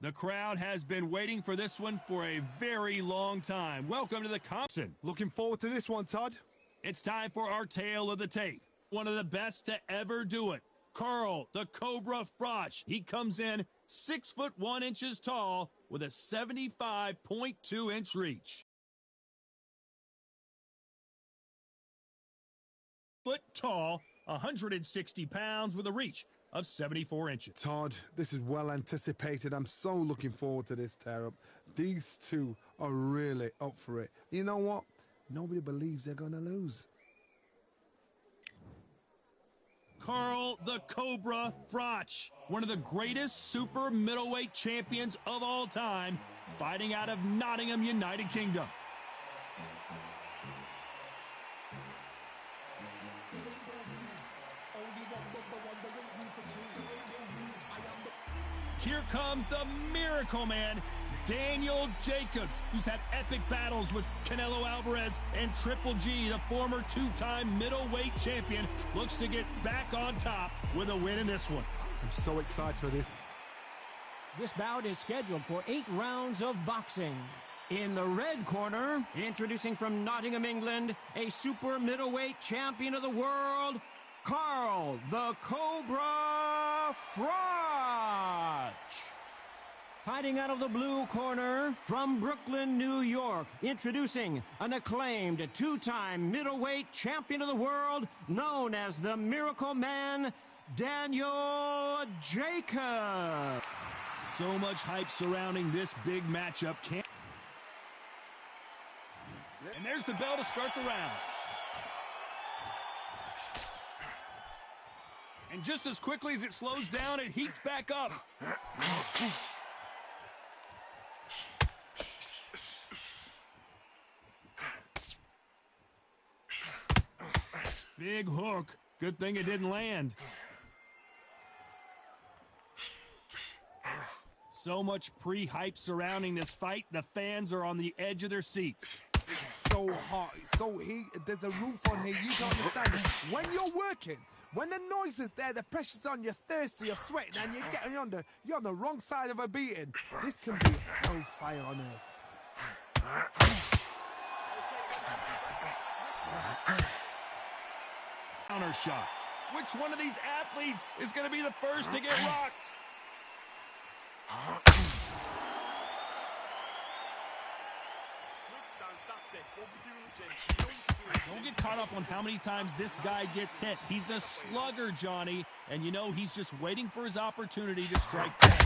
The crowd has been waiting for this one for a very long time. Welcome to the Compton. Looking forward to this one, Todd. It's time for our tale of the tape. One of the best to ever do it. Carl, the Cobra Froch. He comes in 6 foot 1 inches tall with a 75.2-inch reach. Foot tall, 160 pounds with a reach of 74 inches. Todd, this is well anticipated. I'm so looking forward to this tear-up. These two are really up for it. You know what? Nobody believes they're going to lose. Carl the Cobra Froch, one of the greatest super middleweight champions of all time, fighting out of Nottingham, United Kingdom. Here comes the Miracle Man, Daniel Jacobs, who's had epic battles with Canelo Alvarez and Triple G, the former two-time middleweight champion, looks to get back on top with a win in this one. I'm so excited for this. This bout is scheduled for 8 rounds of boxing. In the red corner, introducing from Nottingham, England, a super middleweight champion of the world, Carl the Cobra Froch. Fighting out of the blue corner, from Brooklyn, New York, introducing an acclaimed two-time middleweight champion of the world, known as the Miracle Man, Daniel Jacobs. So much hype surrounding this big matchup. And there's the bell to start the round. And just as quickly as it slows down, it heats back up. Big hook. Good thing it didn't land. So much pre-hype surrounding this fight, the fans are on the edge of their seats. It's so hot, it's so heat. There's a roof on here, you don't understand it. When you're working, when the noise is there, the pressure's on, you're thirsty, you're sweating, and you're on the wrong side of a beating. This can be hellfire on earth. Counter shot. Which one of these athletes is going to be the first to get rocked? Don't get caught up on how many times this guy gets hit. He's a slugger, Johnny, and you know he's just waiting for his opportunity to strike back.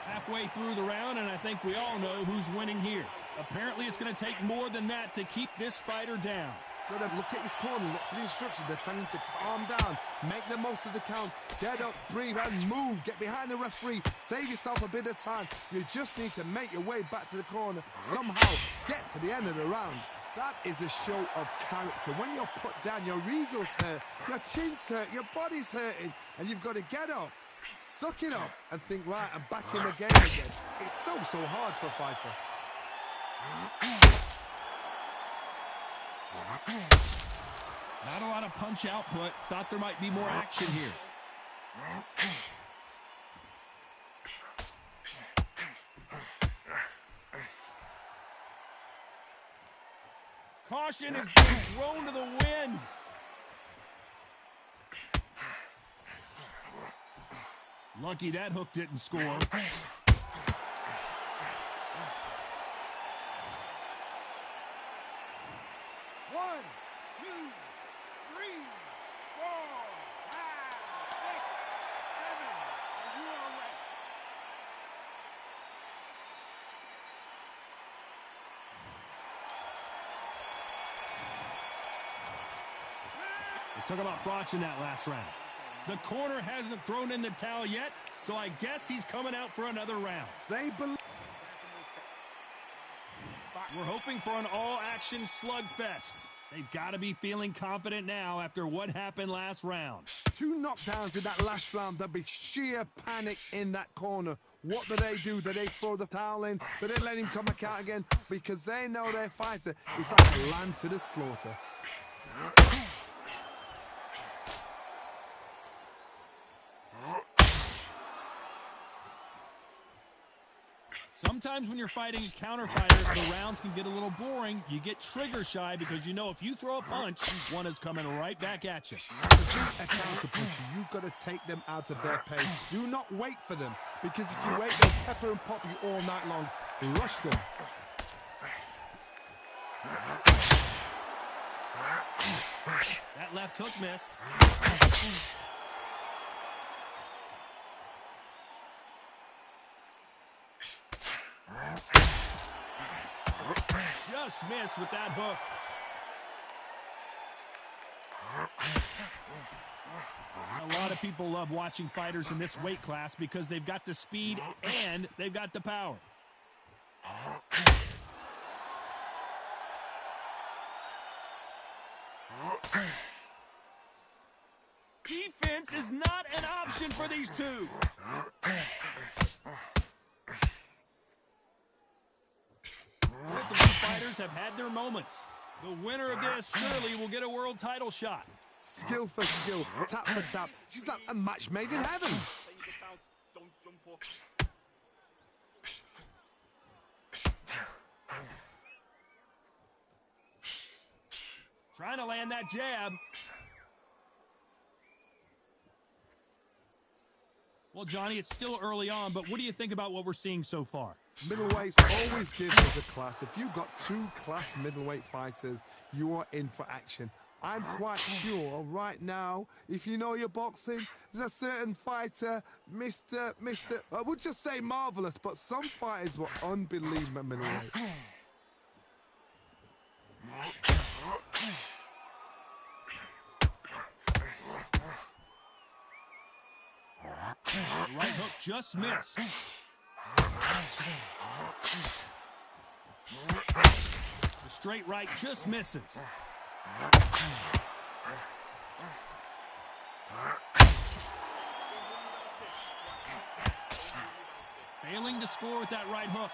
Halfway through the round, and I think we all know who's winning here. Apparently, it's going to take more than that to keep this fighter down. Look at his corner, look for the instructions. They're telling him to calm down, make the most of the count, get up, breathe, and move. Get behind the referee, save yourself a bit of time. You just need to make your way back to the corner, somehow get to the end of the round. That is a show of character. When you're put down, your ego's hurt, your chin's hurt, your body's hurting, and you've got to get up. Suck it up and think, right, I'm back in the game again. It's so hard for a fighter. Not a lot of punch output. Thought there might be more action here. Caution is being thrown to the wind. Lucky that hook didn't score. 1, 2, 3, 4, 5, 6, 7. You are right. Let's talk about Froch in that last round. The corner hasn't thrown in the towel yet, so I guess he's coming out for another round. They believe. We're hoping for an all-action slugfest. They've got to be feeling confident now after what happened last round. 2 knockdowns in that last round. There'll be sheer panic in that corner. What do? Do they throw the towel in? Do they let him come back out again? Because they know their fighter is like a lamb to the slaughter. Sometimes when you're fighting a counter fighter, the rounds can get a little boring. You get trigger shy because you know if you throw a punch, one is coming right back at you. To beat a counter puncher, you've got to take them out of their pace. Do not wait for them, because if you wait, they'll pepper and pop you all night long. Rush them. That left hook missed. Just missed with that hook. A lot of people love watching fighters in this weight class because they've got the speed and they've got the power. Defense is not an option for these two. Both of these fighters have had their moments. The winner of this surely will get a world title shot. Skill for skill, tap for tap. She's like a match made in heaven. Trying to land that jab. Well, Johnny, it's still early on, but what do you think about what we're seeing so far? Middleweights always give us a class. If you've got 2 class middleweight fighters, you are in for action. I'm quite sure right now, if you know your boxing, there's a certain fighter, I would just say marvelous, but some fighters were unbelievable middleweight. Right hook just missed. The straight right just misses. Failing to score with that right hook.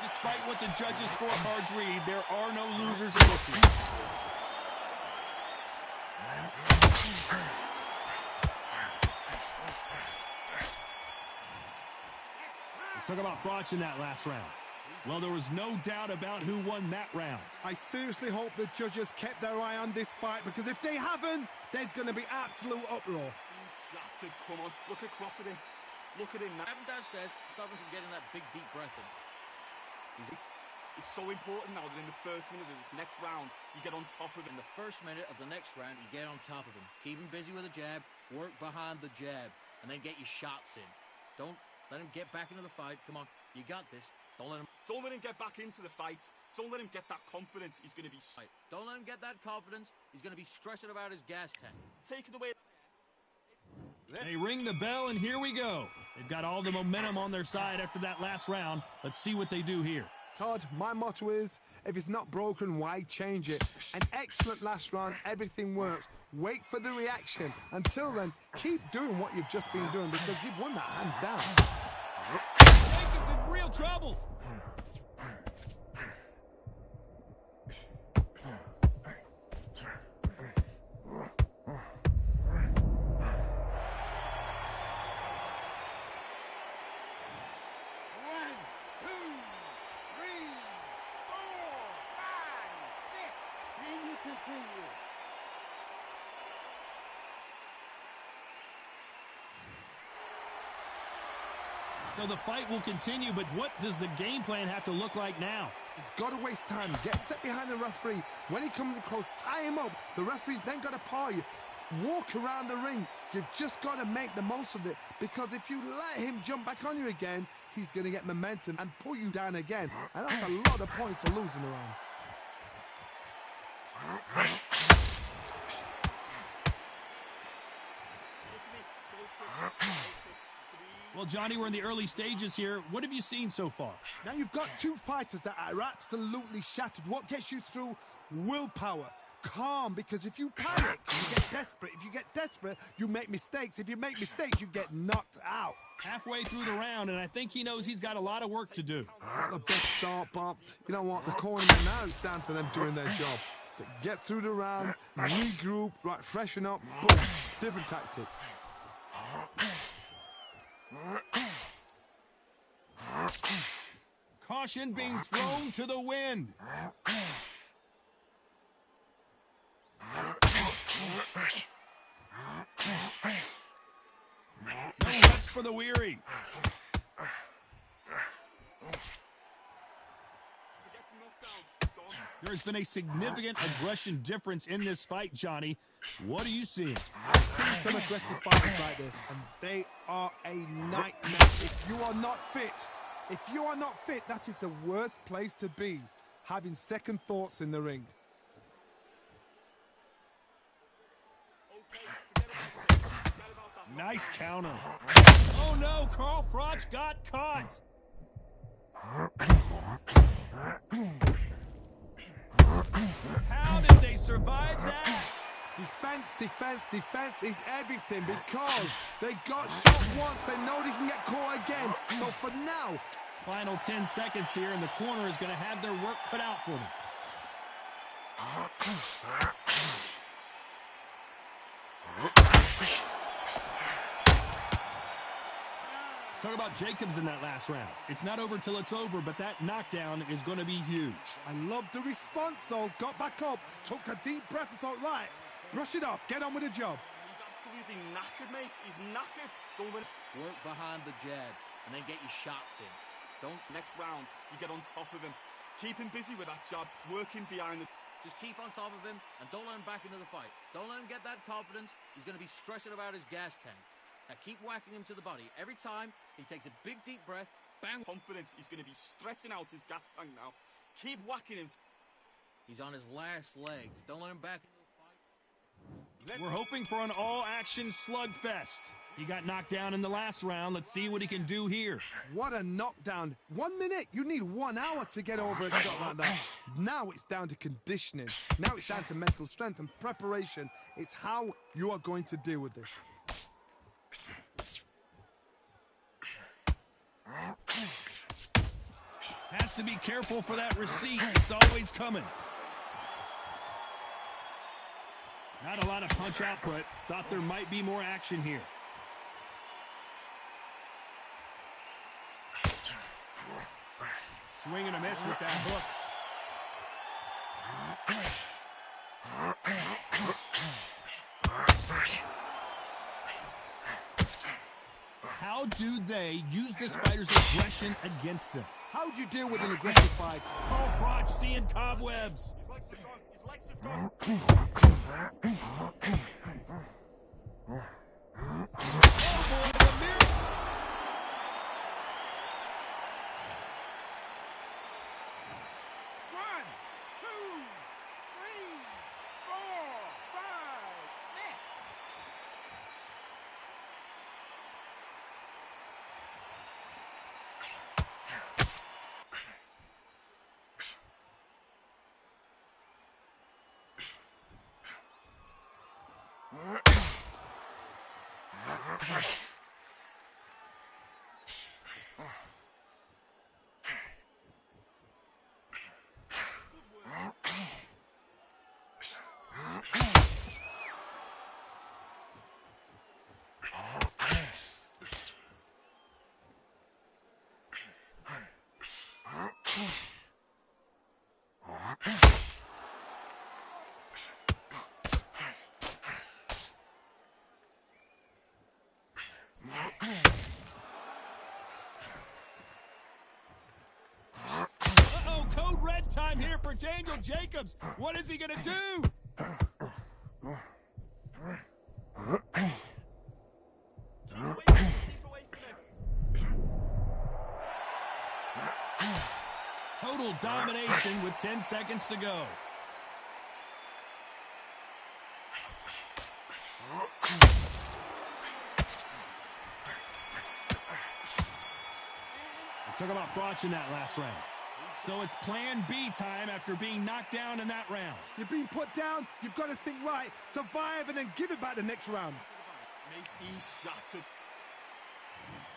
Despite what the judges' scorecards read, there are no losers in this one. Let's talk about thoughts in that last round. Well, there was no doubt about who won that round. I seriously hope the judges kept their eye on this fight, because if they haven't, there's going to be absolute uproar. Shattered, come on, look across at him. Look at him now. Have him downstairs, stop him from getting that big deep breath in. It's so important now that in the first minute of this next round, you get on top of him. In the first minute of the next round, you get on top of him. Keep him busy with a jab, work behind the jab, and then get your shots in. Don't let him get back into the fight. Come on, you got this. Don't let him get back into the fight. Don't let him get that confidence. He's going to be... Don't let him get that confidence. He's going to be stressing about his gas tank. Taking away... They ring the bell, and here we go. They've got all the momentum on their side after that last round. Let's see what they do here. Todd, my motto is, if it's not broken, why change it? An excellent last round, everything works. Wait for the reaction. Until then, keep doing what you've just been doing, because you've won that hands down. Jacobs in real trouble. So the fight will continue, but what does the game plan have to look like now? He's got to waste time. Get a step behind the referee. When he comes in close, tie him up. The referee's then got to paw you. Walk around the ring. You've just got to make the most of it, because if you let him jump back on you again, he's going to get momentum and pull you down again. And that's a lot of points to lose in the round. Well, Johnny, we're in the early stages here. What have you seen so far? Now you've got two fighters that are absolutely shattered. What gets you through? Willpower. Calm, because if you panic, you get desperate. If you get desperate, you make mistakes. If you make mistakes, you get knocked out. Halfway through the round, and I think he knows he's got a lot of work to do. Not the best start, but you know what? The cornermen now, it's down to them doing their job. To get through the round, regroup, right, freshen up, boom, different tactics. Caution being thrown to the wind. No rest for the weary. There's been a significant aggression difference in this fight, Johnny. What are you seeing? I've seen some aggressive fighters like this, and they are a nightmare. If you are not fit, that is the worst place to be, having second thoughts in the ring. Nice counter. Oh no, Carl Froch got caught. How did they survive that? Defense is everything, because they got shot once, they know they can get caught again. So for now, Final 10 seconds here, and the corner is going to have their work cut out for them. Let's talk about Jacobs in that last round. It's not over till it's over, but that knockdown is going to be huge. I love the response, though. Got back up, took a deep breath and thought, right, brush it off, get on with the job. He's absolutely knackered, mate. He's knackered. Don't win. Work behind the jab, and then get your shots in. Don't. Next round, you get on top of him. Keep him busy with that jab, working behind the... Just keep on top of him, and don't let him back into the fight. Don't let him get that confidence. He's going to be stressing about his gas tank. Now keep whacking him to the body. Every time he takes a big, deep breath, bang. Confidence, he's going to be stretching out his gas tank now. Keep whacking him. He's on his last legs. Don't let him back into the fight. We're hoping for an all-action slugfest. He got knocked down in the last round. Let's see what he can do here. What a knockdown. 1 minute. You need 1 hour to get over a shot like that. Now it's down to conditioning. Now it's down to mental strength and preparation. It's how you are going to deal with this. Has to be careful for that receipt. It's always coming. Not a lot of punch output. Thought there might be more action here. Swing and a miss with that hook. How do they use this fighter's aggression against them? How do you deal with an aggressive fight? Carl Froch seeing cobwebs. His legs have gone. His legs have gone. Oh boy, the miracle. Uh-oh, code red time here for Daniel Jacobs. What is he going to do? Total domination with 10 seconds to go. Took him out botching that last round. So it's plan B time after being knocked down in that round. You're being put down, you've got to think right, survive, and then give it back the next round. He's shattered.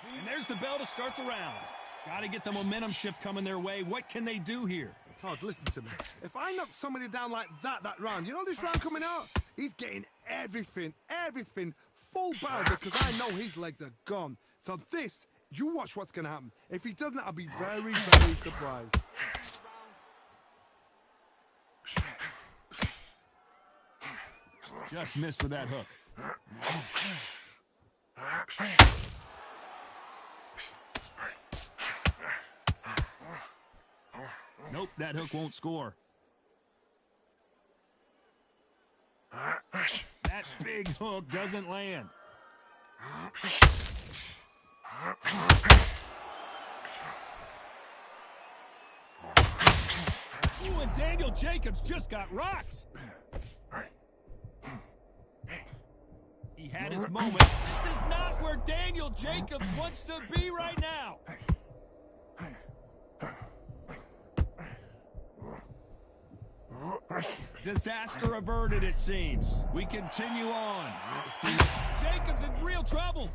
And there's the bell to start the round. Got to get the momentum shift coming their way. What can they do here? Todd, listen to me. If I knock somebody down like that round, you know this round coming out? He's getting everything, full barrel because I know his legs are gone. So this, you watch what's going to happen. If he doesn't, I'll be very, very surprised. Just missed with that hook. Nope, that hook won't score. That big hook doesn't land. Ooh, and Daniel Jacobs just got rocked. He had his moment. This is not where Daniel Jacobs wants to be right now. Disaster averted, it seems. We continue on. Jacobs in real trouble.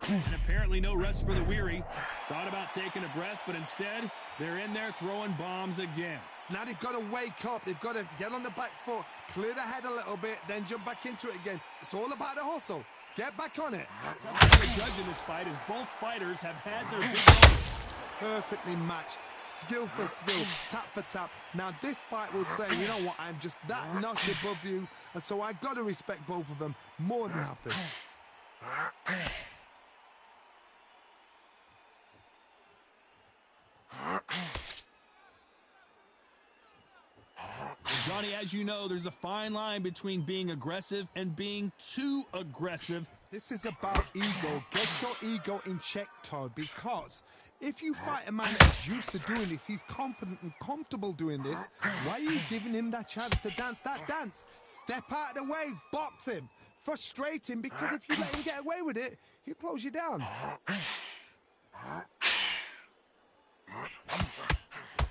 And apparently no rest for the weary. Thought about taking a breath, but instead, they're in there throwing bombs again. Now they've got to wake up. They've got to get on the back foot, clear the head a little bit, then jump back into it again. It's all about the hustle. Get back on it. Tough to judge in this fight as both fighters have had their big moments. Perfectly matched, skill for skill, tap for tap. Now this fight will say, you know what, I'm just that notch above you, and so I've got to respect both of them. More than happy. Johnny, as you know, there's a fine line between being aggressive and being too aggressive. This is about ego. Get your ego in check, Todd, because if you fight a man that's used to doing this, he's confident and comfortable doing this, why are you giving him that chance to dance that dance? Step out of the way, box him, frustrate him, because if you let him get away with it, he'll close you down.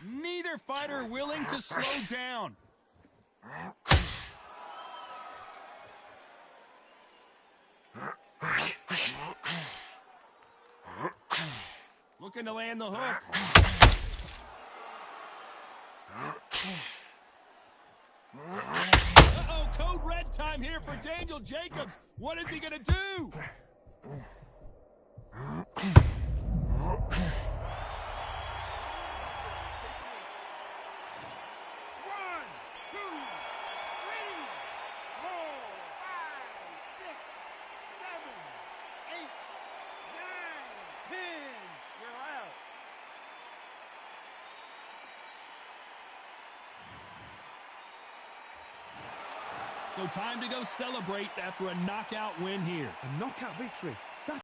Neither fighter willing to slow down. Looking to land the hook. Uh-oh, code red time here for Daniel Jacobs. What is he going to do? 10. You're out. So time to go celebrate after a knockout win here. A knockout victory.